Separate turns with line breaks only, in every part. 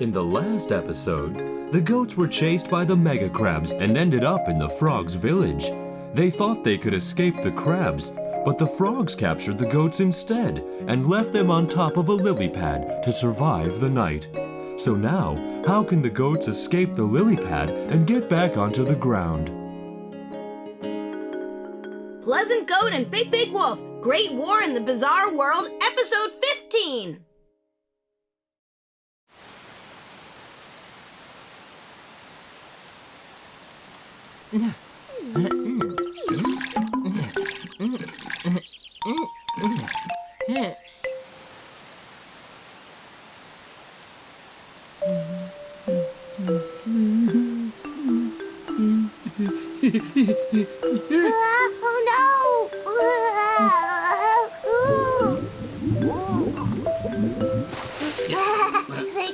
In the last episode, the goats were chased by the mega crabs and ended up in the frogs' village. They thought they could escape the crabs, but the frogs captured the goats instead and left them on top of a lily pad to survive the night. So now, how can the goats escape the lily pad and get back onto the ground?
Pleasant Goat and Big Big Wolf, Great War in the Bizarre World, Episode 15!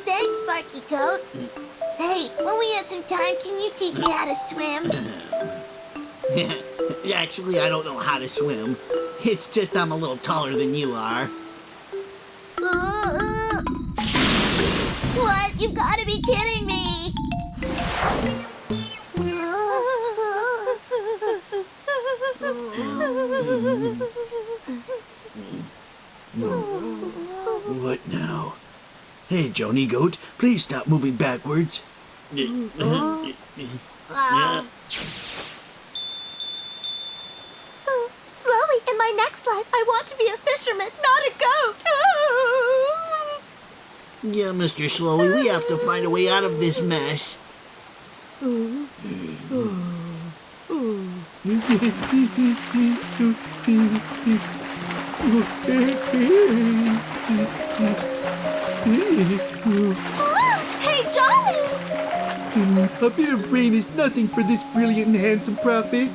Thanks, Sparky Goat. Hey, when we have some time, can you teach me how to swim?
Actually, I don't know how to swim. It's just I'm a little taller than you are.
What? You've got to be kidding me!
What now? Hey, Joni Goat, please stop moving backwards.
Slowly, in my next life, I want to be a fisherman, not a goat.
Yeah, Mr. Slowly, we have to find a way out of this mess.
Hey, Johnny!
A bit of rain is nothing for this brilliant and handsome prophet.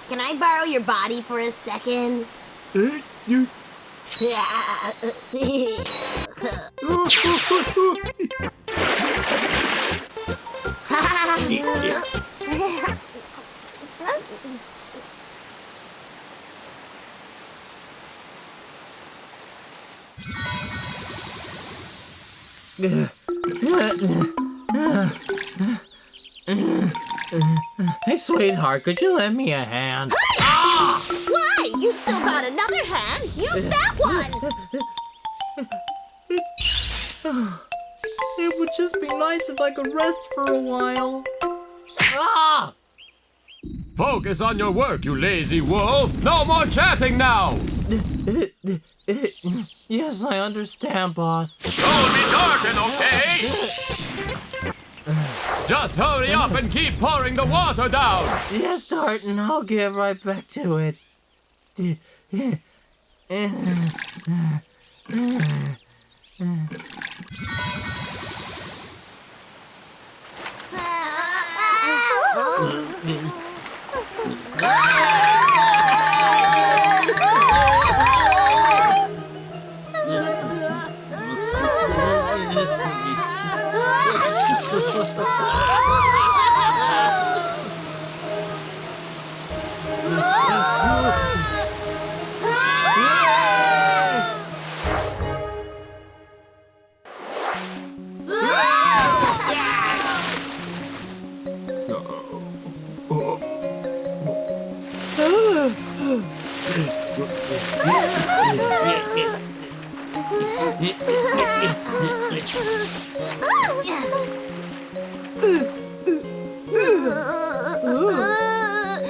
Can I borrow your body for a second?
You...
Hey, sweetheart, could you lend me a hand?
Why? You've still got another hand. Use that one.
It would just be nice if I could rest for a while.
Focus on your work, you lazy wolf! No more chatting now!
Yes, I understand, boss.
Don't be darkened, okay? Just hurry up and keep pouring the water down!
Yes, Tartan, I'll get right back to it.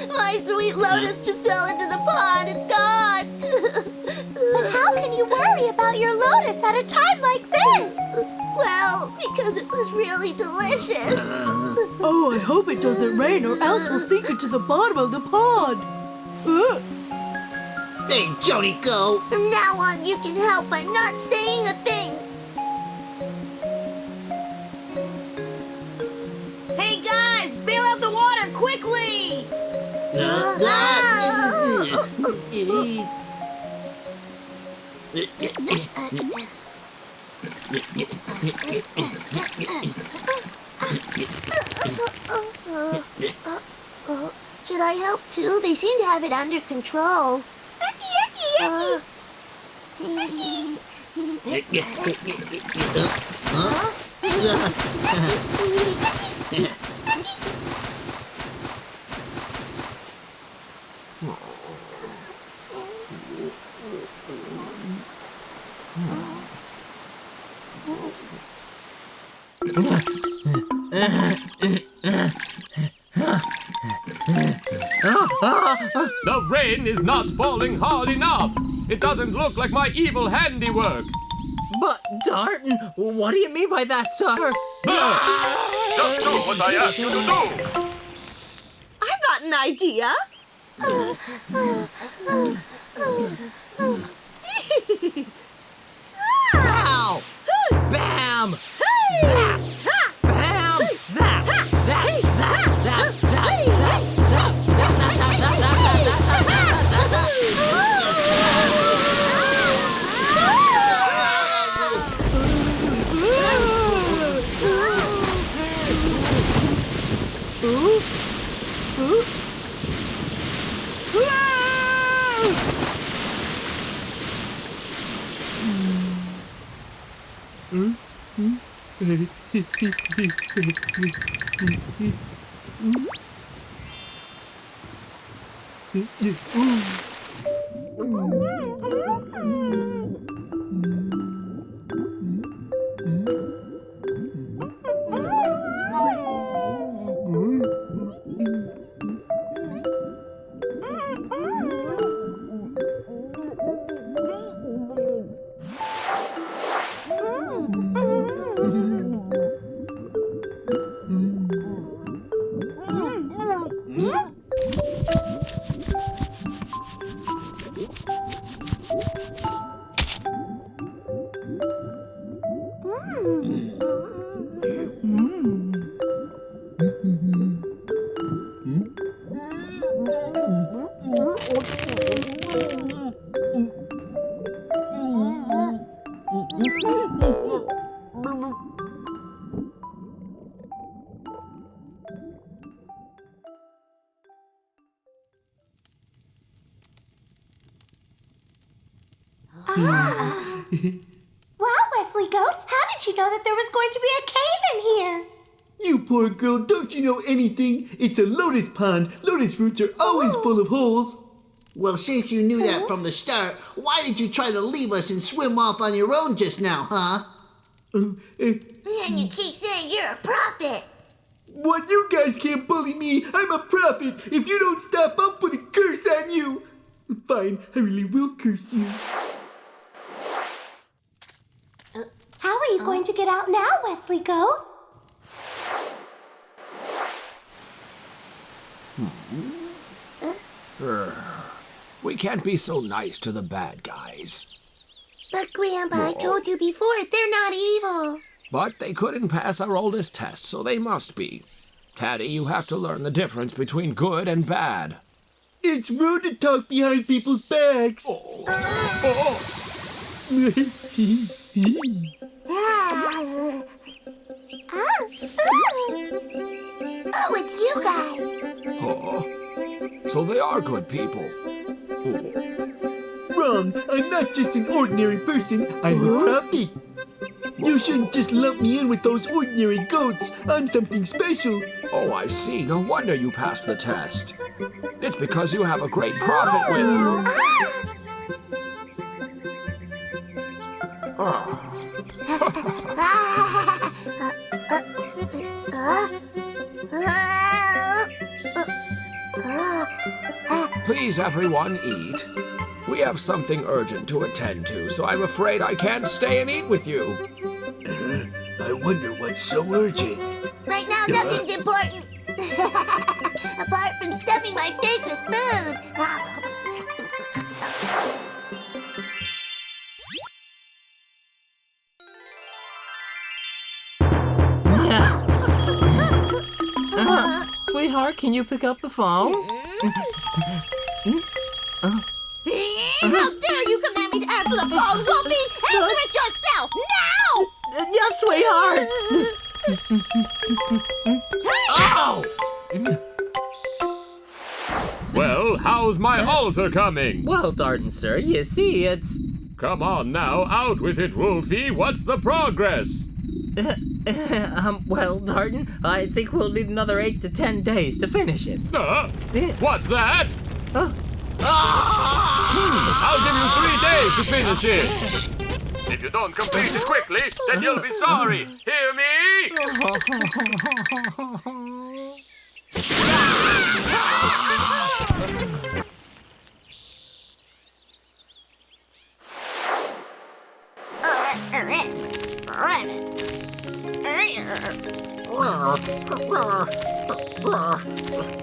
My sweet lotus just fell into the pond. It's gone.
But how can you worry about your lotus at a time like this?
Well, because it was really delicious.
Oh, I hope it doesn't rain or else we'll sink into the bottom of the pond.
Hey, Joni, go.
From now on, you can help by not saying a thing.
Hey guys, bail out the water quickly!
Should I help too? They seem to have it under control.
The rain is not falling hard enough. It doesn't look like my evil handiwork.
But, Darton, what do you mean by that, sir?
Just do what I ask you to do.
I've got an idea.
Ow! Bam! Zap! Bam! Zap! Zap! Zap! Zap! Zap! Zap!
Wow, Wesley Goat, how did you know that there was going to be a cave in here?
You poor girl, don't you know anything? It's a lotus pond. Lotus roots are always full of holes.
Well, since you knew that from the start, why did you try to leave us and swim off on your own just now, huh?
And you keep saying you're a prophet.
What? You guys can't bully me. I'm a prophet. If you don't stop, I'll put a curse on you. Fine, I really will curse you.
How are you going to get out now, Wesley Goat?
We can't be so nice to the bad guys.
But Grandpa, I told you before, they're not evil.
But they couldn't pass our oldest test, so they must be. Taddy, you have to learn the difference between good and bad.
It's rude to talk behind people's backs.
Oh, it's you guys.
Oh, so they are good people.
Wrong. I'm not just an ordinary person. I'm a prophet. You shouldn't just lump me in with those ordinary goats. I'm something special.
Oh, I see. No wonder you passed the test. It's because you have a great prophet with you.
Please, everyone, eat. We have something urgent to attend to, so I'm afraid I can't stay and eat with you.
I wonder what's so urgent.
Right now, nothing's important. Apart from stuffing my face with food.
Sweetheart, can you pick up the phone?
How dare you command me to answer the phone, Wolffy? Answer it yourself, now!
Yes, sweetheart!
Ow!
Well, how's my altar coming?
Well, Darden, sir, you see, it's...
Come on now, out with it, Wolffy. What's the progress?
well, Darden, I think we'll need another 8 to 10 days to finish it.
What's that? I'll give you 3 days to finish it. If you don't complete it quickly, then you'll be sorry. Hear me?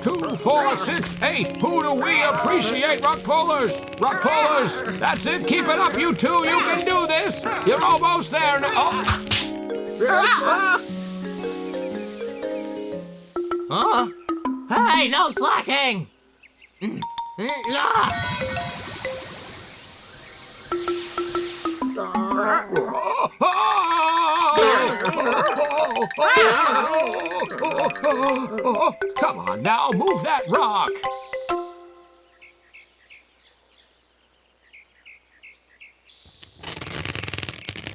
Two, 4, 6, 8. Who do we appreciate? Rock pullers! Rock pullers! That's it. Keep it up, you two. You can do this. You're almost there now.
Huh? Hey, no slacking!
Come on now, move that rock.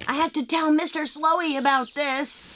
I have to tell Mr. Slowy about this.